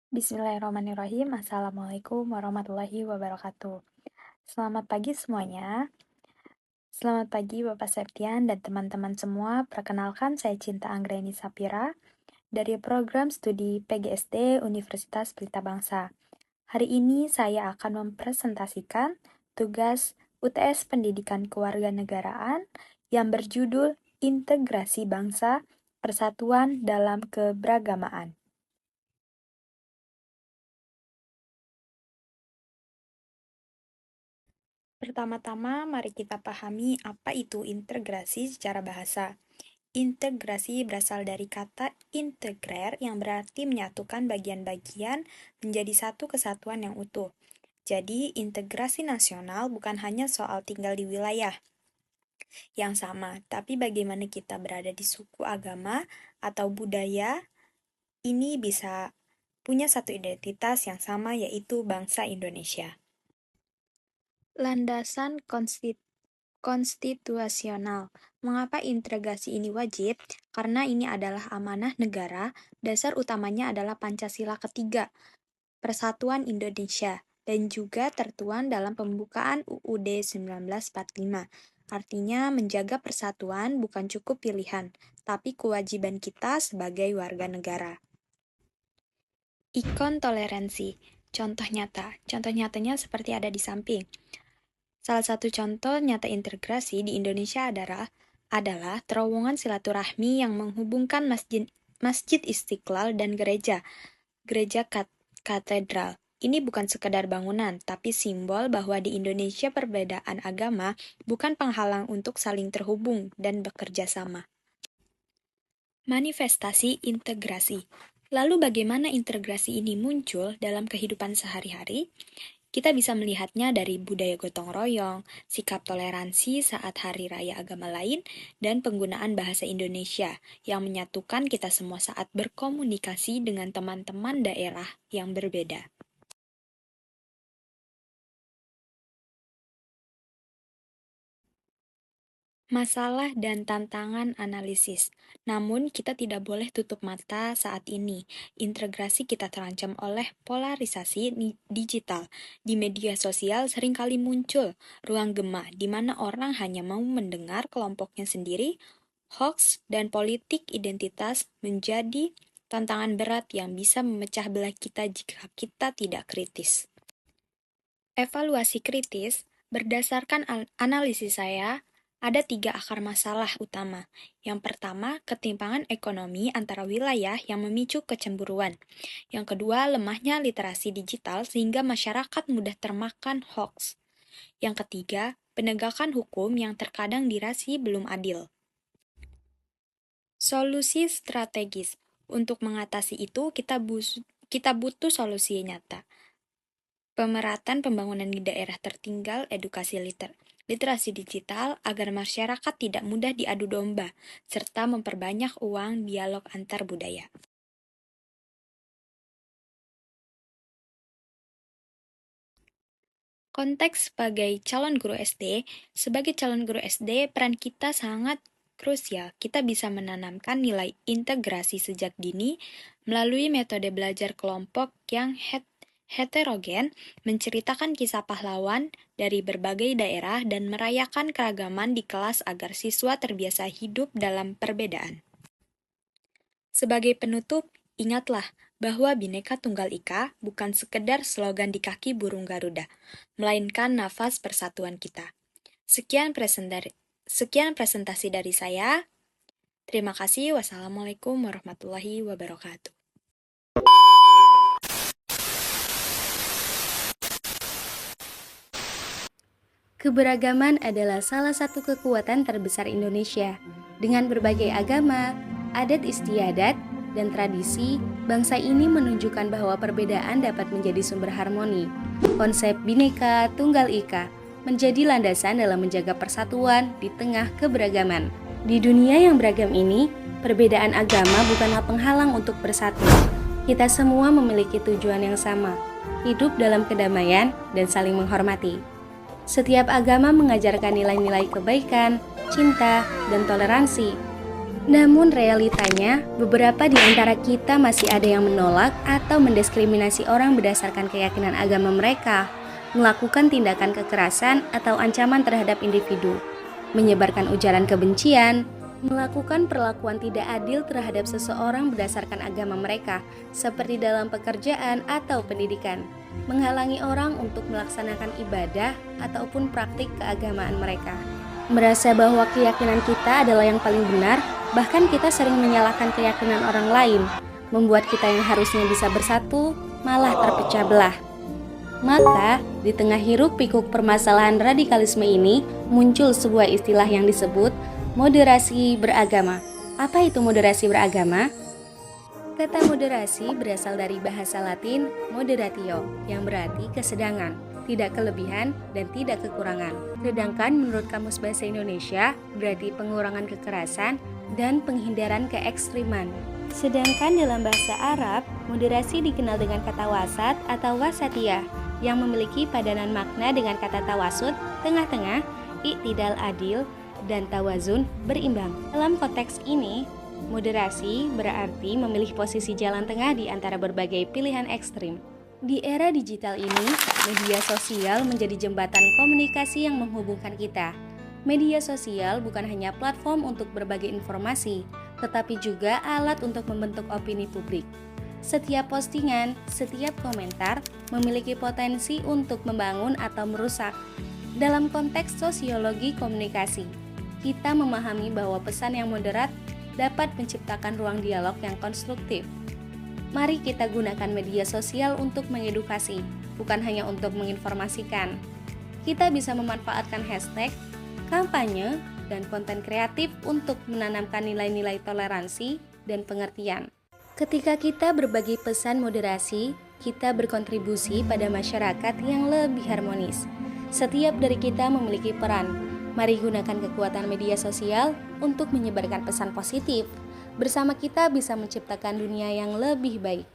Bismillahirrahmanirrahim. Assalamualaikum warahmatullahi wabarakatuh. Selamat pagi semuanya. Selamat pagi Bapak Septian dan teman-teman semua. Perkenalkan saya Cinta Anggraini Sapira dari program studi PGSD Universitas Pelita Bangsa. Hari ini saya akan mempresentasikan tugas UTS Pendidikan Kewarganegaraan yang berjudul Integrasi Bangsa, Persatuan dalam Keberagamaan. Pertama-tama, mari kita pahami apa itu integrasi secara bahasa. Integrasi berasal dari kata integrer yang berarti menyatukan bagian-bagian menjadi satu kesatuan yang utuh. Jadi, integrasi nasional bukan hanya soal tinggal di wilayah yang sama, tapi bagaimana kita berada di suku agama atau budaya, ini bisa punya satu identitas yang sama, yaitu bangsa Indonesia. Landasan konstitusional. Mengapa integrasi ini wajib? Karena ini adalah amanah negara, dasar utamanya adalah Pancasila ketiga, Persatuan Indonesia, dan juga tertuang dalam pembukaan UUD 1945. Artinya menjaga persatuan bukan cukup pilihan, tapi kewajiban kita sebagai warga negara. Ikon toleransi. Contoh nyata. Contoh nyatanya seperti ada di samping. Salah satu contoh nyata integrasi di Indonesia adalah terowongan silaturahmi yang menghubungkan Masjid Istiqlal dan gereja katedral. Ini bukan sekedar bangunan, tapi simbol bahwa di Indonesia perbedaan agama bukan penghalang untuk saling terhubung dan bekerja sama. Manifestasi integrasi. Lalu bagaimana integrasi ini muncul dalam kehidupan sehari-hari? Kita bisa melihatnya dari budaya gotong royong, sikap toleransi saat hari raya agama lain, dan penggunaan bahasa Indonesia yang menyatukan kita semua saat berkomunikasi dengan teman-teman daerah yang berbeda. Masalah dan tantangan analisis. Namun, kita tidak boleh tutup mata saat ini. Integrasi kita terancam oleh polarisasi digital. Di media sosial seringkali muncul ruang gema di mana orang hanya mau mendengar kelompoknya sendiri. Hoax dan politik identitas menjadi tantangan berat yang bisa memecah belah kita jika kita tidak kritis. Evaluasi kritis, berdasarkan analisis saya, ada 3 akar masalah utama. Yang pertama, ketimpangan ekonomi antara wilayah yang memicu kecemburuan. Yang kedua, lemahnya literasi digital sehingga masyarakat mudah termakan hoax. Yang ketiga, penegakan hukum yang terkadang dirasa belum adil. Solusi strategis. Untuk mengatasi itu, kita butuh solusi nyata. Pemerataan pembangunan di daerah tertinggal, edukasi literasi digital agar masyarakat tidak mudah diadu domba, serta memperbanyak uang dialog antar budaya. Konteks sebagai calon guru SD, peran kita sangat krusial. Kita bisa menanamkan nilai integrasi sejak dini melalui metode belajar kelompok yang heterogen, menceritakan kisah pahlawan dari berbagai daerah dan merayakan keragaman di kelas agar siswa terbiasa hidup dalam perbedaan. Sebagai penutup, ingatlah bahwa Bhinneka Tunggal Ika bukan sekedar slogan di kaki burung Garuda, melainkan nafas persatuan kita. Sekian presentasi dari saya. Terima kasih. Wassalamualaikum warahmatullahi wabarakatuh. Keberagaman adalah salah satu kekuatan terbesar Indonesia. Dengan berbagai agama, adat istiadat, dan tradisi, bangsa ini menunjukkan bahwa perbedaan dapat menjadi sumber harmoni. Konsep Bhinneka Tunggal Ika menjadi landasan dalam menjaga persatuan di tengah keberagaman. Di dunia yang beragam ini, perbedaan agama bukanlah penghalang untuk bersatu. Kita semua memiliki tujuan yang sama, hidup dalam kedamaian dan saling menghormati. Setiap agama mengajarkan nilai-nilai kebaikan, cinta, dan toleransi. Namun realitanya, beberapa di antara kita masih ada yang menolak atau mendiskriminasi orang berdasarkan keyakinan agama mereka, melakukan tindakan kekerasan atau ancaman terhadap individu, menyebarkan ujaran kebencian, melakukan perlakuan tidak adil terhadap seseorang berdasarkan agama mereka, seperti dalam pekerjaan atau pendidikan, menghalangi orang untuk melaksanakan ibadah ataupun praktik keagamaan mereka. Merasa bahwa keyakinan kita adalah yang paling benar, bahkan kita sering menyalahkan keyakinan orang lain, membuat kita yang harusnya bisa bersatu malah terpecah belah. Maka, di tengah hiruk-pikuk permasalahan radikalisme ini, muncul sebuah istilah yang disebut moderasi beragama. Apa itu moderasi beragama? Kata moderasi berasal dari bahasa Latin moderatio, yang berarti kesedangan, tidak kelebihan dan tidak kekurangan. Sedangkan menurut Kamus Bahasa Indonesia, berarti pengurangan kekerasan dan penghindaran keekstriman. Sedangkan dalam bahasa Arab, moderasi dikenal dengan kata wasat atau wasatiyah, yang memiliki padanan makna dengan kata tawasud, tengah-tengah, iktidal adil, dan tawazun berimbang. Dalam konteks ini, moderasi berarti memilih posisi jalan tengah di antara berbagai pilihan ekstrim. Di era digital ini, media sosial menjadi jembatan komunikasi yang menghubungkan kita. Media sosial bukan hanya platform untuk berbagi informasi, tetapi juga alat untuk membentuk opini publik. Setiap postingan, setiap komentar memiliki potensi untuk membangun atau merusak. Dalam konteks sosiologi komunikasi, kita memahami bahwa pesan yang moderat dapat menciptakan ruang dialog yang konstruktif. Mari kita gunakan media sosial untuk mengedukasi, bukan hanya untuk menginformasikan. Kita bisa memanfaatkan hashtag, kampanye, dan konten kreatif untuk menanamkan nilai-nilai toleransi dan pengertian. Ketika kita berbagi pesan moderasi, kita berkontribusi pada masyarakat yang lebih harmonis. Setiap dari kita memiliki peran. Mari gunakan kekuatan media sosial untuk menyebarkan pesan positif. Bersama kita bisa menciptakan dunia yang lebih baik.